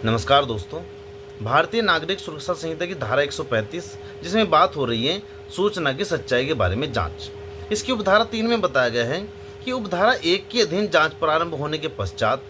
नमस्कार दोस्तों। भारतीय नागरिक सुरक्षा संहिता की धारा 135 जिसमें बात हो रही है सूचना की सच्चाई के बारे में जांच। इसकी उपधारा 3 में बताया गया है कि उपधारा 1 के अधीन जांच प्रारंभ होने के पश्चात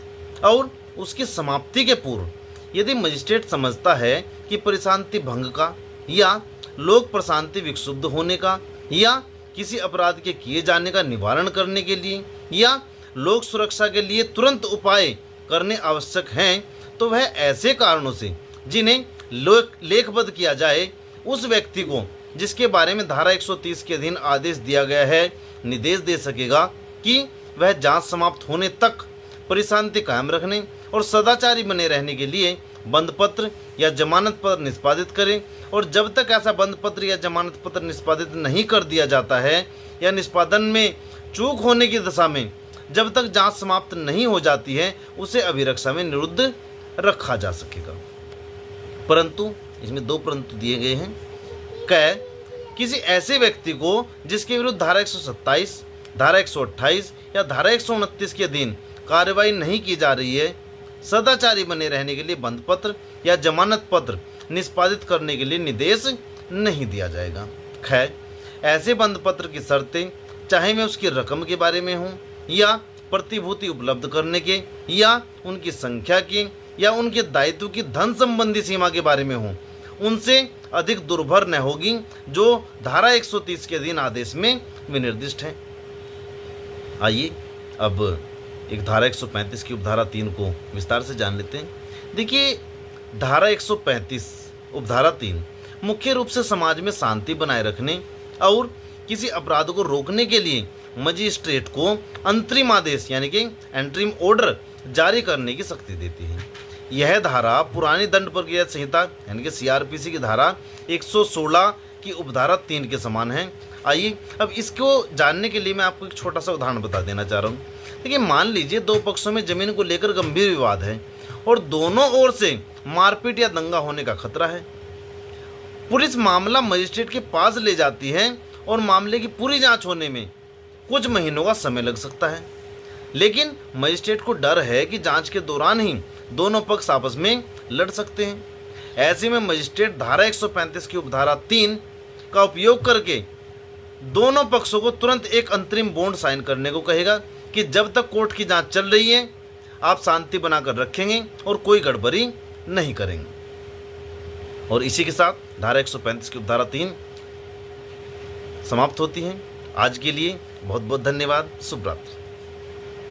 और उसकी समाप्ति के पूर्व यदि मजिस्ट्रेट समझता है कि परिशांति भंग का या लोक प्रशांति विक्षुब्ध होने का या किसी अपराध के किए जाने का निवारण करने के लिए या लोक सुरक्षा के लिए तुरंत उपाय करने आवश्यक हैं, तो वह ऐसे कारणों से जिन्हें लेखबद्ध किया जाए उस व्यक्ति को जिसके बारे में धारा 130 के अधीन आदेश दिया गया है निर्देश दे सकेगा कि वह जांच समाप्त होने तक परिशांति कायम रखने और सदाचारी बने रहने के लिए बंद पत्र या जमानत पत्र निष्पादित करे। और जब तक ऐसा बंद पत्र या जमानत पत्र निष्पादित नहीं कर दिया जाता है या निष्पादन में चूक होने की दशा में जब तक जांच समाप्त नहीं हो जाती है उसे अभिरक्षा में निरुद्ध रखा जा सकेगा। परंतु इसमें 2 परंतु दिए गए हैं। किसी ऐसे व्यक्ति को जिसके विरुद्ध धारा 127, धारा 128 या धारा 129 के अधीन कार्रवाई नहीं की जा रही है, सदाचारी बने रहने के लिए बंद पत्र या जमानत पत्र निष्पादित करने के लिए निर्देश नहीं दिया जाएगा। ऐसे बंद पत्र की शर्तें चाहे मैं उसकी रकम के बारे में हूँ या प्रतिभूति उपलब्ध करने के या उनकी संख्या के या उनके दायित्व की धन संबंधी सीमा के बारे में हों, उनसे अधिक दुर्भर न होगी जो धारा 130 के अधीन आदेश में विनिर्दिष्ट है। आइए अब एक धारा 135 की उपधारा 3 को विस्तार से जान लेते हैं। देखिए, धारा 135 उपधारा 3 मुख्य रूप से समाज में शांति बनाए रखने और किसी अपराध को रोकने के लिए मजिस्ट्रेट को अंतरिम आदेश यानी कि एंट्रीम ऑर्डर जारी करने की शक्ति देती है। यह धारा पुरानी दंड प्रक्रिया संहिता यानी कि सीआरपीसी की धारा 116 की उपधारा 3 के समान है। आइए अब इसको जानने के लिए मैं आपको एक छोटा सा उदाहरण बता देना चाह रहा हूँ। देखिए, मान लीजिए 2 पक्षों में जमीन को लेकर गंभीर विवाद है और दोनों ओर से मारपीट या दंगा होने का खतरा है। पुलिस मामला मजिस्ट्रेट के पास ले जाती है और मामले की पूरी जांच होने में कुछ महीनों का समय लग सकता है, लेकिन मजिस्ट्रेट को डर है कि जांच के दौरान ही दोनों पक्ष आपस में लड़ सकते हैं। ऐसे में मजिस्ट्रेट धारा 135 की उपधारा 3 का उपयोग करके दोनों पक्षों को तुरंत एक अंतरिम बॉन्ड साइन करने को कहेगा कि जब तक कोर्ट की जांच चल रही है आप शांति बनाकर रखेंगे और कोई गड़बड़ी नहीं करेंगे। और इसी के साथ धारा 135 की उपधारा 3 समाप्त होती है। आज के लिए बहुत बहुत धन्यवाद। शुभ रात्रि।